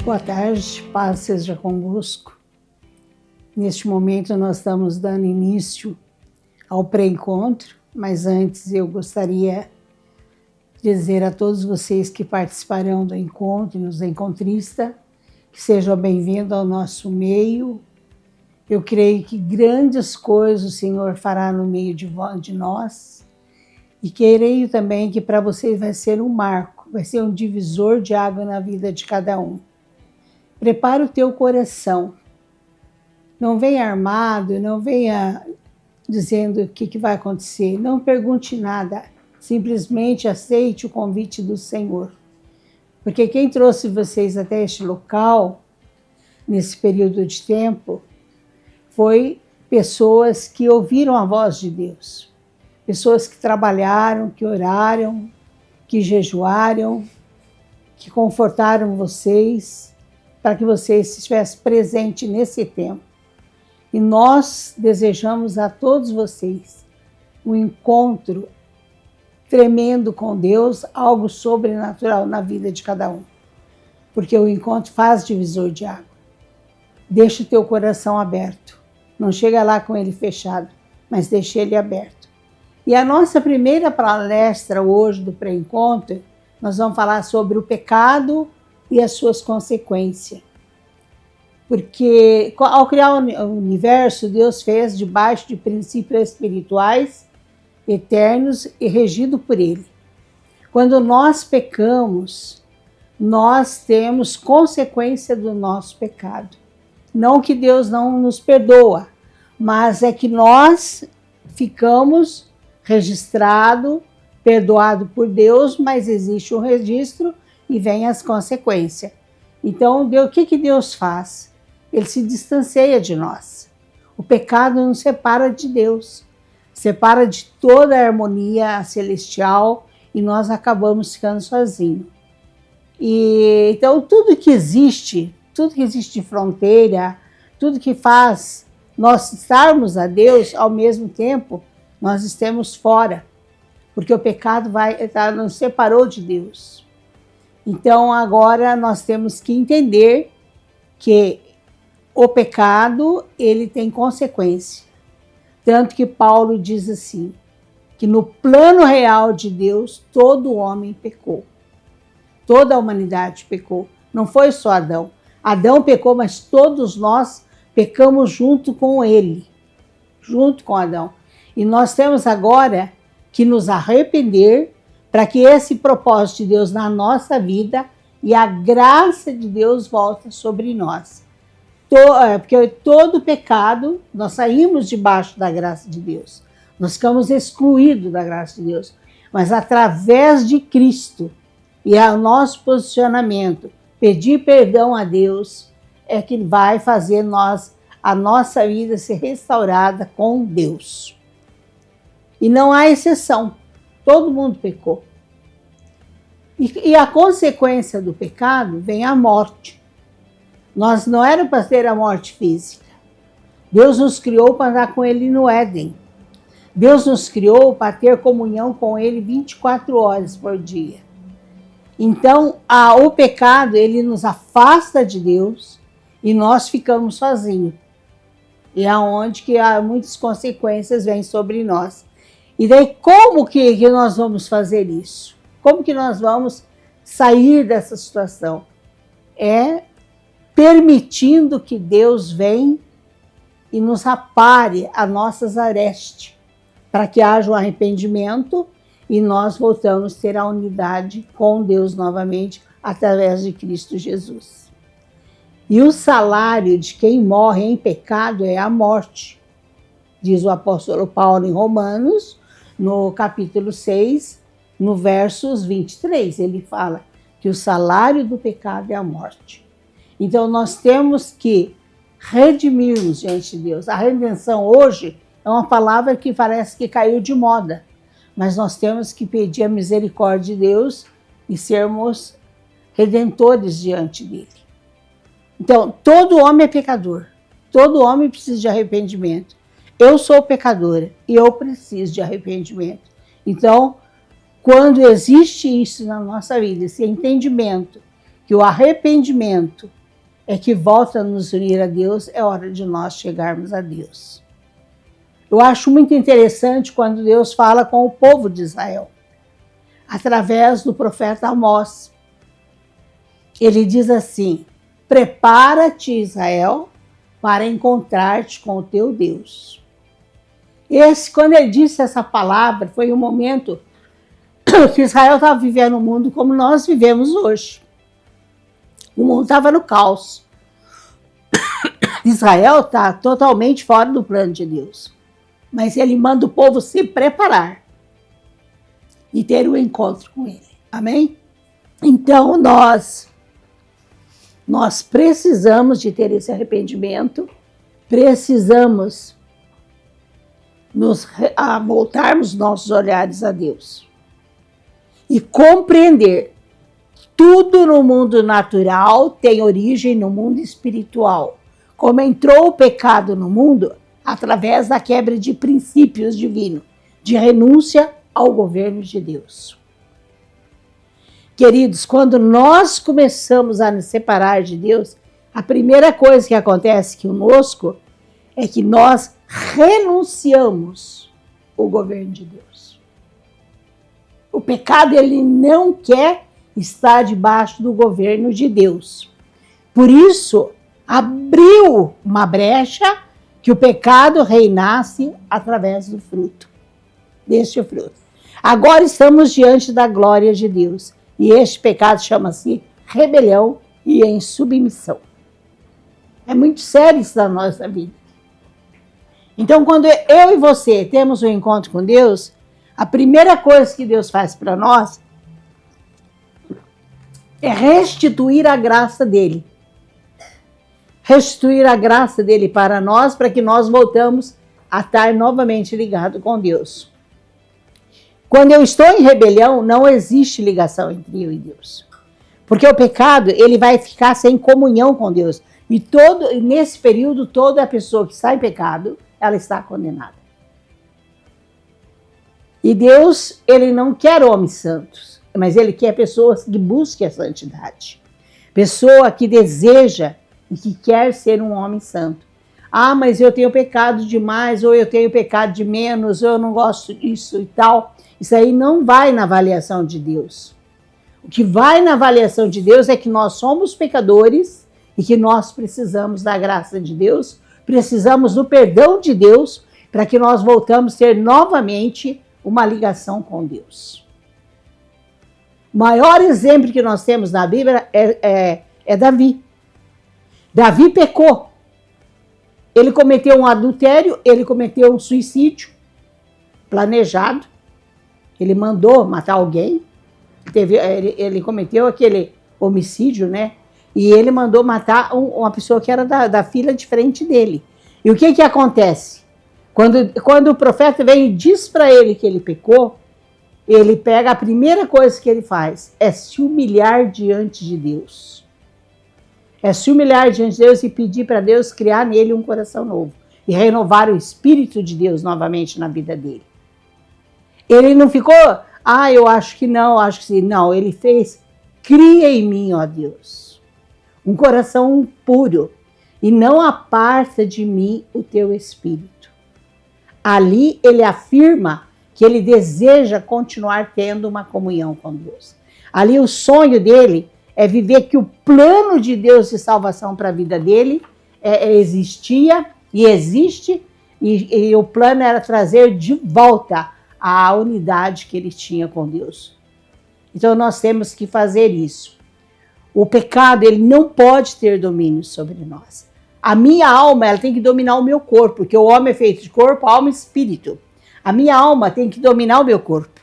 Boa tarde, paz seja convosco. Neste momento nós estamos dando início ao pré-encontro, mas antes eu gostaria de dizer a todos vocês que participarão do encontro, os encontristas, que sejam bem-vindos ao nosso meio. Eu creio que grandes coisas o Senhor fará no meio de nós e creio também que para vocês vai ser um marco, vai ser um divisor de água na vida de cada um. Prepara o teu coração. Não venha armado, não venha dizendo o que vai acontecer. Não pergunte nada. Simplesmente aceite o convite do Senhor. Porque quem trouxe vocês até este local, nesse período de tempo, foi pessoas que ouviram a voz de Deus. Pessoas que trabalharam, que oraram, que jejuaram, que confortaram vocês, para que vocês estivessem presentes nesse tempo. E nós desejamos a todos vocês um encontro tremendo com Deus, algo sobrenatural na vida de cada um. Porque o encontro faz divisor de água. Deixa o teu coração aberto. Não chega lá com ele fechado, mas deixa ele aberto. E a nossa primeira palestra hoje do pré-encontro, nós vamos falar sobre o pecado e as suas consequências. Porque ao criar o universo, Deus fez debaixo de princípios espirituais, eternos e regido por Ele. Quando nós pecamos, nós temos consequência do nosso pecado. Não que Deus não nos perdoa, mas é que nós ficamos registrados, perdoados por Deus, mas existe um registro e vem as consequências. Então, o que Deus faz? Ele se distancia de nós. O pecado nos separa de Deus, separa de toda a harmonia celestial e nós acabamos ficando sozinhos. E então, tudo que existe de fronteira, tudo que faz nós estarmos a Deus, ao mesmo tempo, nós estamos fora, porque o pecado nos separou de Deus. Então, agora nós temos que entender que o pecado, ele tem consequência. Tanto que Paulo diz assim, que no plano real de Deus, todo homem pecou. Toda a humanidade pecou. Não foi só Adão. Adão pecou, mas todos nós pecamos junto com ele. Junto com Adão. E nós temos agora que nos arrepender para que esse propósito de Deus na nossa vida e a graça de Deus volte sobre nós. Porque todo pecado, nós saímos debaixo da graça de Deus. Nós ficamos excluídos da graça de Deus. Mas através de Cristo e ao nosso posicionamento, pedir perdão a Deus, é que vai fazer a nossa vida ser restaurada com Deus. E não há exceção. Todo mundo pecou. E a consequência do pecado vem a morte. Nós não éramos para ter a morte física. Deus nos criou para andar com Ele no Éden. Deus nos criou para ter comunhão com Ele 24 horas por dia. Então, o pecado, ele nos afasta de Deus e nós ficamos sozinhos. E é onde que muitas consequências vêm sobre nós. E daí, como que nós vamos fazer isso? Como que nós vamos sair dessa situação? É permitindo que Deus venha e nos apare as nossas arestas, para que haja um arrependimento e nós voltamos a ter a unidade com Deus novamente, através de Cristo Jesus. E o salário de quem morre em pecado é a morte, diz o apóstolo Paulo em Romanos, no capítulo 6, no versos 23, ele fala que o salário do pecado é a morte. Então nós temos que redimirmos diante de Deus. A redenção hoje é uma palavra que parece que caiu de moda, mas nós temos que pedir a misericórdia de Deus e sermos redentores diante dele. Então, todo homem é pecador, todo homem precisa de arrependimento. Eu sou pecadora e eu preciso de arrependimento. Então, quando existe isso na nossa vida, esse entendimento que o arrependimento é que volta a nos unir a Deus, é hora de nós chegarmos a Deus. Eu acho muito interessante quando Deus fala com o povo de Israel, através do profeta Amós. Ele diz assim: prepara-te, Israel, para encontrar-te com o teu Deus. Quando ele disse essa palavra, foi um momento que Israel estava vivendo um mundo como nós vivemos hoje. O mundo estava no caos. Israel está totalmente fora do plano de Deus. Mas ele manda o povo se preparar e ter um encontro com ele. Amém? Então nós precisamos de ter esse arrependimento, precisamos voltarmos nossos olhares a Deus e compreender que tudo no mundo natural tem origem no mundo espiritual. Como entrou o pecado no mundo, através da quebra de princípios divinos, de renúncia ao governo de Deus. Queridos, quando nós começamos a nos separar de Deus, a primeira coisa que acontece conosco é que nós renunciamos ao governo de Deus. O pecado, ele não quer estar debaixo do governo de Deus. Por isso, abriu uma brecha que o pecado reinasse através do fruto, deste fruto. Agora estamos diante da glória de Deus. E este pecado chama-se rebelião e insubmissão. É muito sério isso na nossa vida. Então, quando eu e você temos um encontro com Deus, a primeira coisa que Deus faz para nós é restituir a graça dele. Restituir a graça dele para nós, para que nós voltamos a estar novamente ligados com Deus. Quando eu estou em rebelião, não existe ligação entre eu e Deus. Porque o pecado, ele vai ficar sem comunhão com Deus. E nesse período, toda a pessoa que está em pecado, ela está condenada. E Deus, ele não quer homens santos, mas ele quer pessoas que busquem a santidade. Pessoa que deseja e que quer ser um homem santo. Ah, mas eu tenho pecado demais, ou eu tenho pecado de menos, ou eu não gosto disso e tal. Isso aí não vai na avaliação de Deus. O que vai na avaliação de Deus é que nós somos pecadores e que nós precisamos da graça de Deus, precisamos do perdão de Deus para que nós voltamos a ter novamente uma ligação com Deus. O maior exemplo que nós temos na Bíblia é Davi. Davi pecou. Ele cometeu um adultério, ele cometeu um suicídio planejado. Ele mandou matar alguém. Ele cometeu aquele homicídio, né? E ele mandou matar uma pessoa que era da fila de frente dele. E o que acontece? Quando o profeta vem e diz para ele que ele pecou, ele pega a primeira coisa que ele faz, é se humilhar diante de Deus. É se humilhar diante de Deus e pedir para Deus criar nele um coração novo. E renovar o Espírito de Deus novamente na vida dele. Ele não ficou, eu acho que não, acho que sim. Não, ele fez, cria em mim, ó Deus, um coração puro. E não aparta de mim o teu Espírito. Ali ele afirma que ele deseja continuar tendo uma comunhão com Deus. Ali o sonho dele é viver que o plano de Deus de salvação para a vida dele existia e existe, e o plano era trazer de volta a unidade que ele tinha com Deus. Então nós temos que fazer isso. O pecado, ele não pode ter domínio sobre nós. A minha alma, ela tem que dominar o meu corpo, porque o homem é feito de corpo, alma e espírito. A minha alma tem que dominar o meu corpo.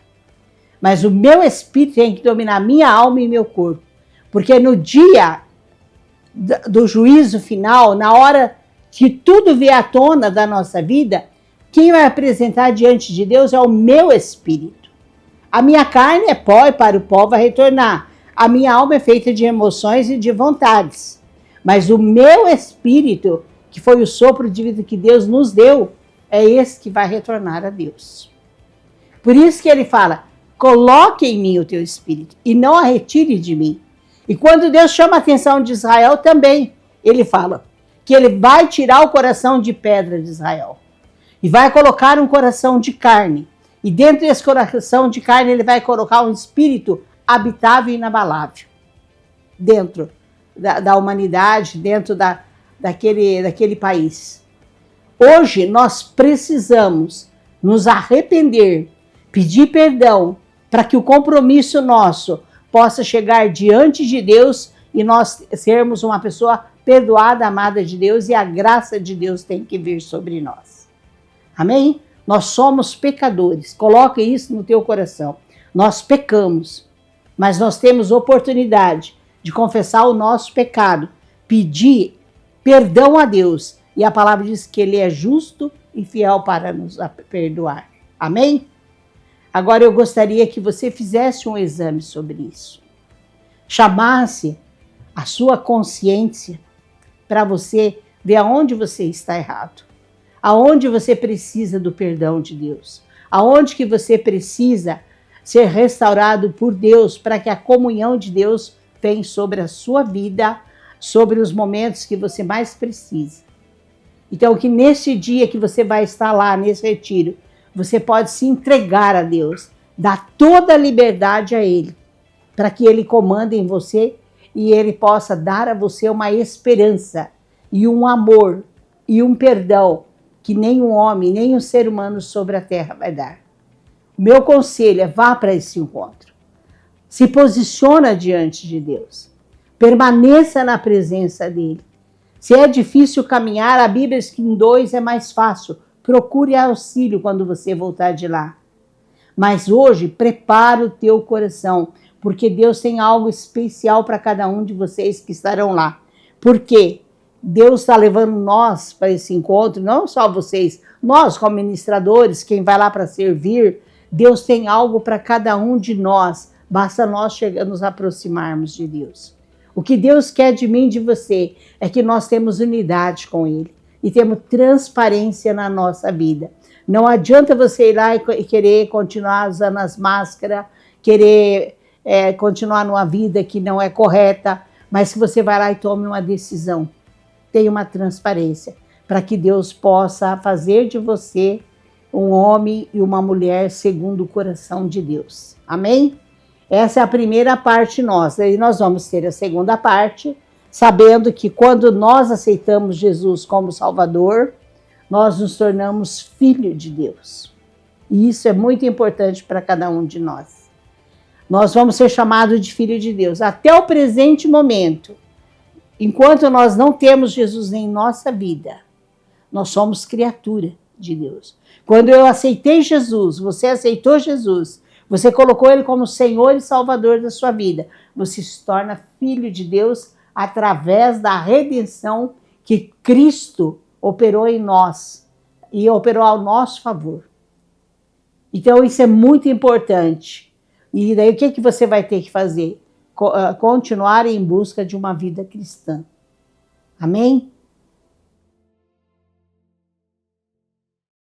Mas o meu espírito tem que dominar a minha alma e meu corpo. Porque no dia do juízo final, na hora que tudo vier à tona da nossa vida, quem vai apresentar diante de Deus é o meu espírito. A minha carne é pó e para o pó vai retornar. A minha alma é feita de emoções e de vontades. Mas o meu espírito, que foi o sopro de vida que Deus nos deu, é esse que vai retornar a Deus. Por isso que ele fala, coloque em mim o teu espírito e não a retire de mim. E quando Deus chama a atenção de Israel também, ele fala que ele vai tirar o coração de pedra de Israel e vai colocar um coração de carne. E dentro desse coração de carne ele vai colocar um espírito habitável e inabalável dentro da humanidade, dentro daquele país. Hoje nós precisamos nos arrepender, pedir perdão, para que o compromisso nosso possa chegar diante de Deus e nós sermos uma pessoa perdoada, amada de Deus, e a graça de Deus tem que vir sobre nós. Amém? Nós somos pecadores, coloque isso no teu coração. Nós pecamos, mas nós temos oportunidade de confessar o nosso pecado, pedir perdão a Deus, e a palavra diz que Ele é justo e fiel para nos perdoar. Amém? Agora eu gostaria que você fizesse um exame sobre isso. Chamasse a sua consciência para você ver aonde você está errado. Aonde você precisa do perdão de Deus. Aonde que você precisa ser restaurado por Deus para que a comunhão de Deus venha sobre a sua vida, sobre os momentos que você mais precisa. Então, que nesse dia que você vai estar lá, nesse retiro, você pode se entregar a Deus, dar toda a liberdade a Ele, para que Ele comande em você e Ele possa dar a você uma esperança e um amor e um perdão que nenhum homem, nenhum ser humano sobre a terra vai dar. Meu conselho é vá para esse encontro. Se posiciona diante de Deus. Permaneça na presença dEle. Se é difícil caminhar, a Bíblia diz que em dois é mais fácil. Procure auxílio quando você voltar de lá. Mas hoje, prepara o teu coração, porque Deus tem algo especial para cada um de vocês que estarão lá. Por quê? Deus está levando nós para esse encontro, não só vocês, nós como ministradores, quem vai lá para servir, Deus tem algo para cada um de nós, basta nós nos aproximarmos de Deus. O que Deus quer de mim e de você é que nós temos unidade com Ele e temos transparência na nossa vida. Não adianta você ir lá e querer continuar usando as máscaras, querer continuar numa vida que não é correta, mas que você vai lá e tome uma decisão. Tenha uma transparência para que Deus possa fazer de você um homem e uma mulher segundo o coração de Deus. Amém? Essa é a primeira parte nossa. E nós vamos ter a segunda parte, sabendo que quando nós aceitamos Jesus como Salvador, nós nos tornamos filho de Deus. E isso é muito importante para cada um de nós. Nós vamos ser chamados de filho de Deus. Até o presente momento, enquanto nós não temos Jesus em nossa vida, nós somos criatura de Deus. Quando eu aceitei Jesus, você aceitou Jesus, você colocou Ele como Senhor e Salvador da sua vida, você se torna filho de Deus através da redenção que Cristo operou em nós e operou ao nosso favor. Então isso é muito importante. E daí o que você vai ter que fazer? Continuar em busca de uma vida cristã. Amém?